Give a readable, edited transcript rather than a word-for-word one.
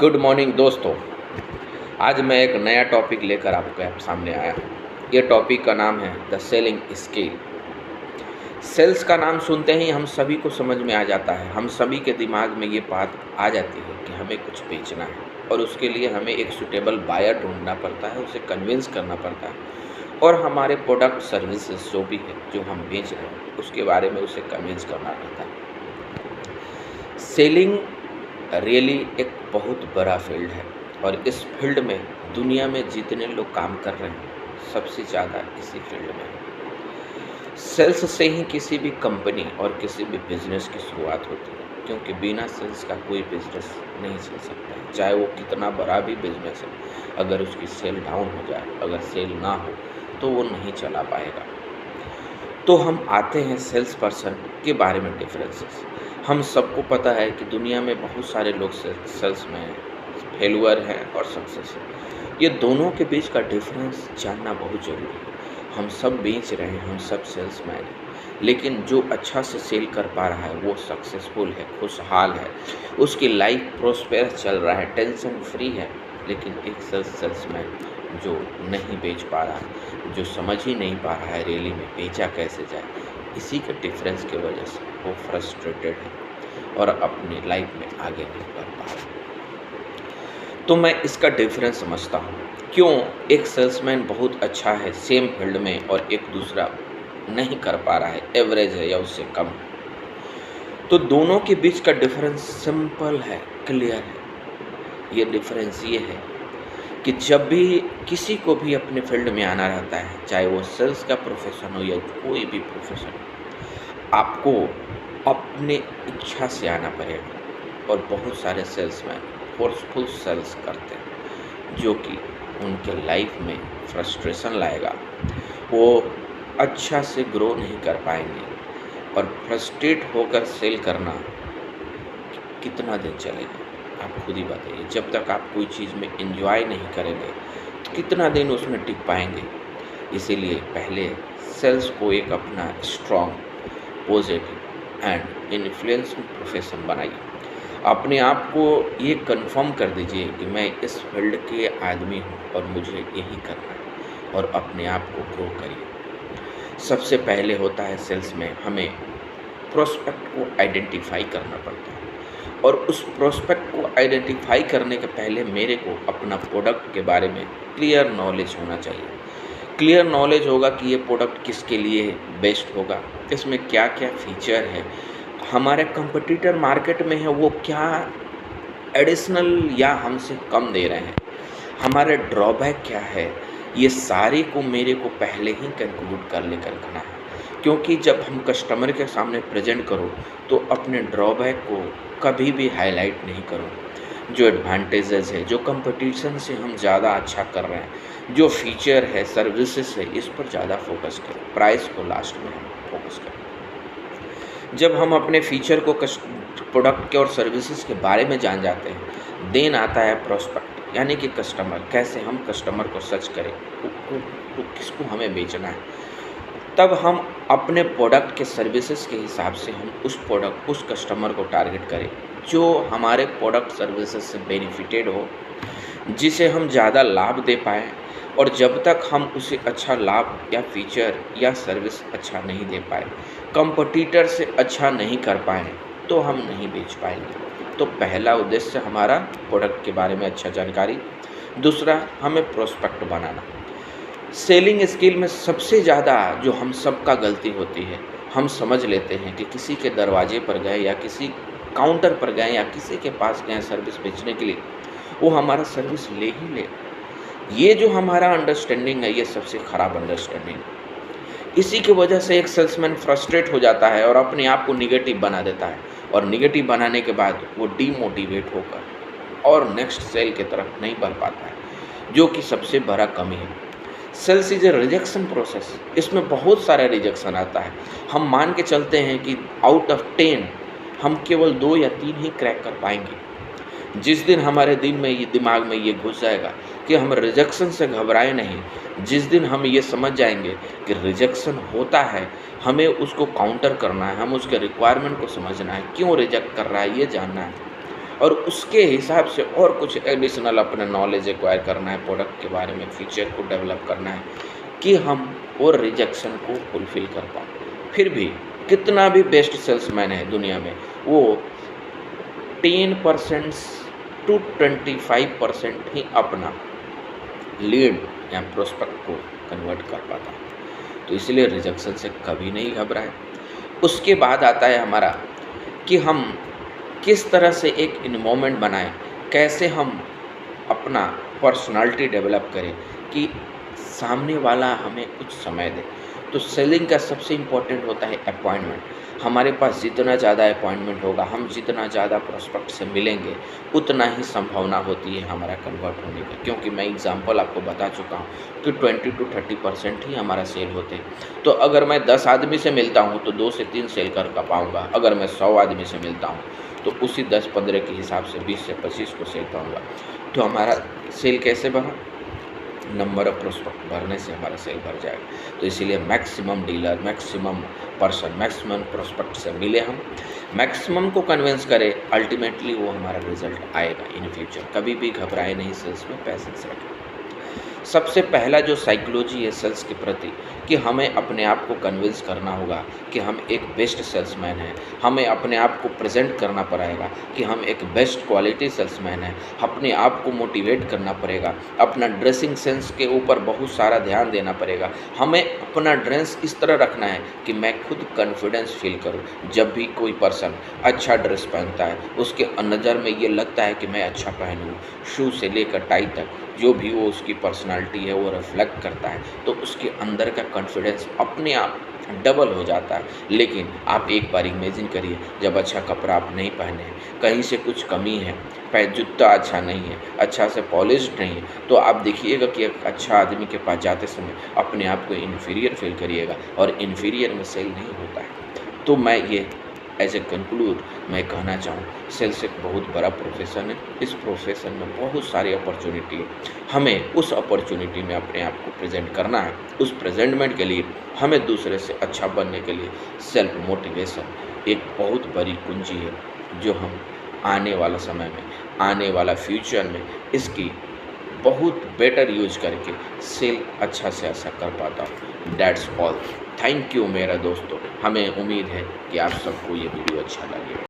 Good morning दोस्तों। आज मैं एक नया टॉपिक लेकर आपके सामने आया हूँ। ये टॉपिक का नाम है द सेलिंग स्किल। सेल्स का नाम सुनते ही हम सभी को समझ में आ जाता है, हम सभी के दिमाग में ये बात आ जाती है कि हमें कुछ बेचना है और उसके लिए हमें एक सूटेबल बायर ढूंढना पड़ता है, उसे कन्विंस करना पड़ता है और हमारे प्रोडक्ट सर्विसेज जो भी है जो हम बेच रहे हैं उसके बारे में उसे कन्विंस करना पड़ता है। सेलिंग रियली एक बहुत बड़ा फील्ड है और इस फील्ड में दुनिया में जितने लोग काम कर रहे हैं सबसे ज़्यादा इसी फील्ड में है। सेल्स से ही किसी भी कंपनी और किसी भी बिजनेस की शुरुआत होती है, क्योंकि बिना सेल्स का कोई बिजनेस नहीं चल सकता है, चाहे वो कितना बड़ा भी बिजनेस है। अगर उसकी सेल डाउन हो जाए, अगर सेल ना हो तो वो नहीं चला पाएगा। तो हम आते हैं सेल्स पर्सन के बारे में डिफरेंसेस। हम सबको पता है कि दुनिया में बहुत सारे लोग सेल्स में फेलुअर हैं और सक्सेस है। ये दोनों के बीच का डिफरेंस जानना बहुत ज़रूरी है। हम सब बेच रहे हैं, हम सब सेल्समैन हैं, लेकिन जो अच्छा से सेल कर पा रहा है वो सक्सेसफुल है, खुशहाल है, उसकी लाइफ प्रोस्पेर चल रहा है, टेंशन फ्री है। लेकिन एक सेल्समैन जो नहीं बेच पा रहा है, जो समझ ही नहीं पा रहा है रियली में बेचा कैसे जाए, इसी के डिफरेंस की वजह से वो फ्रस्ट्रेटेड है और अपनी लाइफ में आगे नहीं बढ़ पा रहा। तो मैं इसका डिफरेंस समझता हूँ, क्यों एक सेल्समैन बहुत अच्छा है सेम फील्ड में और एक दूसरा नहीं कर पा रहा है, एवरेज है या उससे कम। तो दोनों के बीच का डिफरेंस सिंपल है, क्लियर है। ये डिफरेंस ये है कि जब भी किसी को भी अपने फील्ड में आना रहता है, चाहे वो सेल्स का प्रोफेशन हो या कोई भी प्रोफेशन हो, आपको अपने इच्छा से आना पड़ेगा। और बहुत सारे सेल्समैन फोर्सफुल सेल्स करते हैं जो कि उनके लाइफ में फ्रस्ट्रेशन लाएगा, वो अच्छा से ग्रो नहीं कर पाएंगे और फ्रस्ट्रेट होकर सेल करना कितना दिन चलेगा आप खुद ही बताइए। जब तक आप कोई चीज़ में एंजॉय नहीं करेंगे तो कितना दिन उसमें टिक पाएंगे। इसीलिए पहले सेल्स को एक अपना strong, positive and influencing profession बनाइए। अपने आप को ये कंफर्म कर दीजिए कि मैं इस फील्ड के आदमी हूँ और मुझे यही करना है, और अपने आप को ग्रो करिए। सबसे पहले होता है सेल्स में हमें प्रोस्पेक्ट को आइडेंटिफाई करना पड़ता है, और उस प्रोस्पेक्ट को आइडेंटिफाई करने के पहले मेरे को अपना प्रोडक्ट के बारे में क्लियर नॉलेज होना चाहिए। क्लियर नॉलेज होगा कि ये प्रोडक्ट किसके लिए बेस्ट होगा, इसमें क्या क्या फीचर है, हमारे कंपटीटर मार्केट में है वो क्या एडिशनल या हमसे कम दे रहे हैं, हमारे ड्रॉबैक क्या है। ये सारे को मेरे को पहले ही कंक्लूड कर लेकर रखना है, क्योंकि जब हम कस्टमर के सामने प्रेजेंट करो तो अपने ड्रॉबैक को कभी भी हाईलाइट नहीं करो। जो एडवांटेजेस है, जो कंपटीशन से हम ज़्यादा अच्छा कर रहे हैं, जो फीचर है, सर्विसेज है, इस पर ज़्यादा फोकस करें। प्राइस को लास्ट में हम फोकस करें। जब हम अपने फीचर को प्रोडक्ट के और सर्विसेज के बारे में जान जाते हैं, देन आता है प्रोस्पेक्ट, यानी कि कस्टमर। कैसे हम कस्टमर को सर्च करें, किसको हमें बेचना है। तब हम अपने प्रोडक्ट के सर्विसेज के हिसाब से हम उस कस्टमर को टारगेट करें जो हमारे प्रोडक्ट सर्विसेज से बेनिफिटेड हो, जिसे हम ज़्यादा लाभ दे पाएँ। और जब तक हम उसे अच्छा लाभ या फीचर या सर्विस अच्छा नहीं दे पाए, कंपटीटर से अच्छा नहीं कर पाएँ, तो हम नहीं बेच पाएंगे। तो पहला उद्देश्य हमारा प्रोडक्ट के बारे में अच्छा जानकारी, दूसरा हमें प्रोस्पेक्ट बनाना। सेलिंग स्किल में सबसे ज़्यादा जो हम सबका गलती होती है, हम समझ लेते हैं कि किसी के दरवाजे पर गए या किसी काउंटर पर गए या किसी के पास गए सर्विस बेचने के लिए, वो हमारा सर्विस ले ही ले। ये जो हमारा अंडरस्टैंडिंग है, ये सबसे ख़राब अंडरस्टैंडिंग है। इसी की वजह से एक सेल्समैन फ्रस्ट्रेट हो जाता है और अपने आप को निगेटिव बना देता है, और निगेटिव बनाने के बाद वो डीमोटिवेट होकर और नेक्स्ट सेल की तरफ नहीं बढ़ पाता है, जो कि सबसे बड़ा कमी है। Sales is a rejection process. इसमें बहुत सारा रिजेक्शन आता है। हम मान के चलते हैं कि आउट ऑफ 10 हम केवल 2 या 3 ही क्रैक कर पाएंगे। जिस दिन हमारे दिमाग में ये घुस जाएगा कि हम रिजेक्शन से घबराए नहीं, जिस दिन हम ये समझ जाएंगे कि रिजेक्शन होता है, हमें उसको काउंटर करना है, हम उसके रिक्वायरमेंट को समझना है, क्यों रिजेक्ट कर रहा है ये जानना है, और उसके हिसाब से और कुछ एडिशनल अपना नॉलेज एक्वायर करना है, प्रोडक्ट के बारे में, फीचर को डेवलप करना है कि हम और रिजेक्शन को फुलफ़िल कर पाएँ। फिर भी कितना भी बेस्ट सेल्समैन है दुनिया में, वो 10% टू 25% ही अपना लीड या प्रोस्पेक्ट को कन्वर्ट कर पाता है। तो इसलिए रिजेक्शन से कभी नहीं घबराएं। उसके बाद आता है हमारा कि हम किस तरह से एक इन्वायरमेंट बनाएं, कैसे हम अपना पर्सनालिटी डेवलप करें कि सामने वाला हमें कुछ समय दे। तो सेलिंग का सबसे इम्पोर्टेंट होता है अपॉइंटमेंट। हमारे पास जितना ज़्यादा अपॉइंटमेंट होगा, हम जितना ज़्यादा प्रोस्पेक्ट से मिलेंगे, उतना ही संभावना होती है हमारा कन्वर्ट होने की। क्योंकि मैं एग्जांपल आपको बता चुका हूँ कि 20 टू 30% ही हमारा सेल होते हैं। तो अगर मैं 10 आदमी से मिलता हूँ तो 2 से 3 सेल कर पाऊँगा। अगर मैं 100 आदमी से मिलता हूँ तो उसी 10-15 के हिसाब से 20 से 25 को सेल पाऊँगा। तो हमारा सेल कैसे बढ़ा? नंबर ऑफ प्रोस्पेक्ट भरने से हमारा सेल भर जाएगा। तो इसीलिए maximum dealer, maximum person, maximum prospect से मिले हम, मैक्सिमम को कन्विंस करें, अल्टीमेटली वो हमारा रिजल्ट आएगा इन फ्यूचर। कभी भी घबराए नहीं, सेल्स में पैसेंस रखें। सबसे पहला जो साइकोलॉजी है सेल्स के प्रति कि हमें अपने आप को कन्विंस करना होगा कि हम एक बेस्ट सेल्समैन हैं। हमें अपने आप को प्रेजेंट करना पड़ेगा कि हम एक बेस्ट क्वालिटी सेल्समैन हैं। अपने आप को मोटिवेट करना पड़ेगा। अपना ड्रेसिंग सेंस के ऊपर बहुत सारा ध्यान देना पड़ेगा। हमें अपना ड्रेस इस तरह रखना है कि मैं खुद कॉन्फिडेंस फील करूं। जब भी कोई पर्सन अच्छा ड्रेस पहनता है, उसके नज़र में ये लगता है कि मैं अच्छा पहनूं। शू से लेकर टाई तक जो भी वो उसकी पर्सनालिटी है वो रिफ्लेक्ट करता है, तो उसके अंदर का कॉन्फिडेंस अपने आप डबल हो जाता है। लेकिन आप एक बार इमेजिन करिए, जब अच्छा कपड़ा आप नहीं पहने हैं, कहीं से कुछ कमी है, जूता अच्छा नहीं है, अच्छा से पॉलिश्ड नहीं है, तो आप देखिएगा कि एक अच्छा आदमी के पास जाते समय अपने आप को इन्फीरियर फील करिएगा, और इन्फीरियर में सेल नहीं होता है। तो मैं ये एज ए कंक्लूड मैं कहना चाहूँ, सेल्स एक बहुत बड़ा प्रोफेशन है। इस प्रोफेशन में बहुत सारी अपॉर्चुनिटी है। हमें उस अपॉर्चुनिटी में अपने आप को प्रेजेंट करना है। उस प्रेजेंटमेंट के लिए हमें दूसरे से अच्छा बनने के लिए सेल्फ मोटिवेशन एक बहुत बड़ी कुंजी है, जो हम आने वाला समय में, आने वाला फ्यूचर में इसकी बहुत बेटर यूज करके सेल अच्छा से अच्छा कर पाता हूँ। That's all. थैंक यू मेरा दोस्तों। हमें उम्मीद है कि आप सबको ये वीडियो अच्छा लगे।